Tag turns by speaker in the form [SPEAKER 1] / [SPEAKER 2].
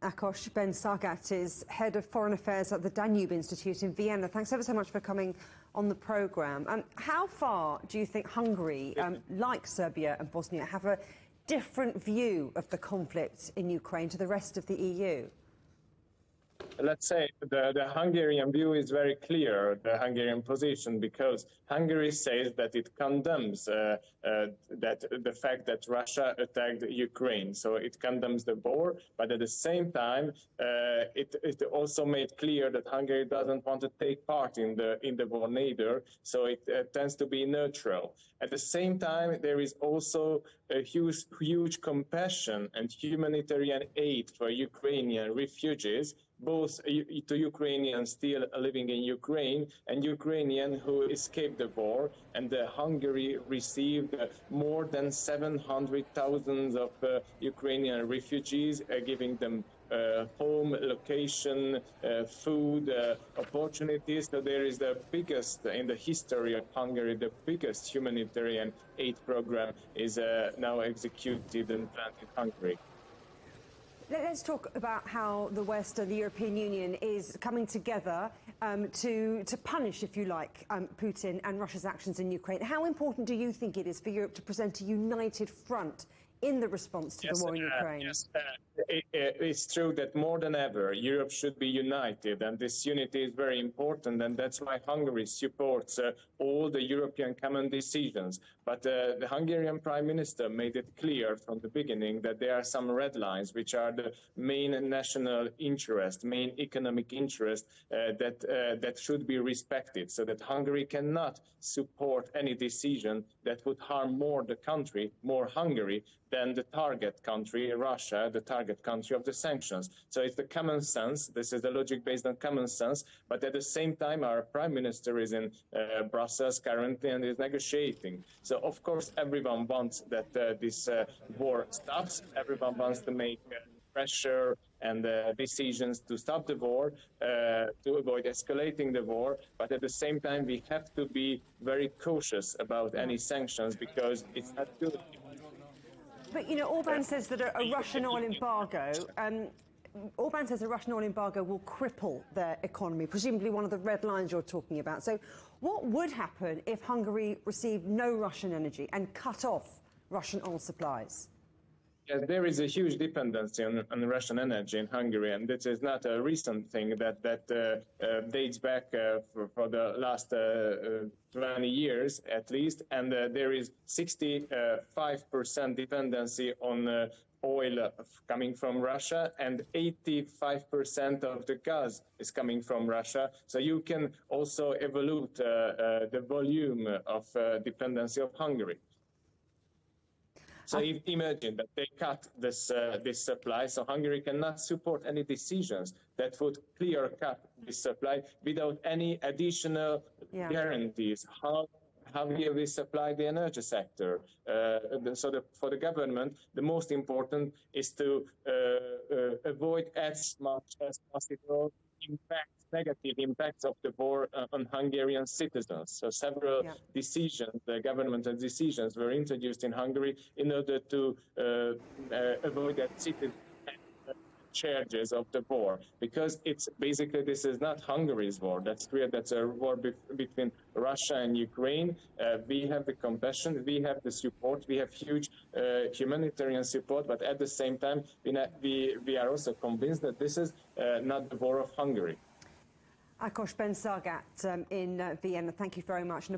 [SPEAKER 1] Ákos Bence is Head of Foreign Affairs at the Danube Institute in Vienna. Thanks ever so much for coming on the programme. How far do you think Hungary, like Serbia and Bosnia, have a different view of the conflict in Ukraine to the rest of the EU?
[SPEAKER 2] Let's say the Hungarian view is very clear, the Hungarian position, because Hungary says that it condemns that the fact that Russia attacked Ukraine. So it condemns the war, but at the same time, it also made clear that Hungary doesn't want to take part in the war neither. So it tends to be neutral. At the same time, there is also a huge compassion and humanitarian aid for Ukrainian refugees, both to Ukrainians still living in Ukraine and Ukrainians who escaped the war. And Hungary received more than 700,000 of Ukrainian refugees, giving them home, location, food, opportunities. So there is the biggest in the history of Hungary, the biggest humanitarian aid program is now executed and planned in Hungary.
[SPEAKER 1] Let's talk about how the West and the European Union is coming together to punish, if you like, Putin and Russia's actions in Ukraine. How important do you think it is for Europe to present a united front in the response to the war in Ukraine?
[SPEAKER 2] Yes, it's true that more than ever, Europe should be united, and this unity is very important, and that's why Hungary supports all the European common decisions. But the Hungarian Prime Minister made it clear from the beginning that there are some red lines, which are the main national interest, main economic interest that should be respected, so that Hungary cannot support any decision that would harm more the country, more Hungary, than the target country, Russia, the target country of the sanctions. So it's the common sense. This is the logic based on common sense. But at the same time, our prime minister is in Brussels currently and is negotiating. So, of course, everyone wants that this war stops. Everyone wants to make pressure and decisions to stop the war, to avoid escalating the war. But at the same time, we have to be very cautious about any sanctions because it's not good.
[SPEAKER 1] But, you know, Orban says that a Russian oil embargo, Orban says a Russian oil embargo will cripple their economy, presumably one of the red lines you're talking about. So what would happen if Hungary received no Russian energy and cut off Russian oil supplies?
[SPEAKER 2] Yes, there is a huge dependency on Russian energy in Hungary, and this is not a recent thing that dates back for the last 20 years at least, and there is 65% dependency on oil coming from Russia, and 85% of the gas is coming from Russia. So you can also evaluate the volume of dependency of Hungary. So imagine that they cut this supply, so Hungary cannot support any decisions that would clear-cut this supply without any additional guarantees. How will we supply the energy sector? For the government, the most important is to avoid as much as possible negative impacts of the war on Hungarian citizens. So several decisions, the governmental decisions, were introduced in Hungary in order to avoid that citizens charges of the war, because it's basically, this is not Hungary's war. That's clear. That's a war between Russia and Ukraine. We have the compassion, we have the support, we have huge humanitarian support, but at the same time, we are also convinced that this is not the war of Hungary.
[SPEAKER 1] Ákos Bence in Vienna, thank you very much.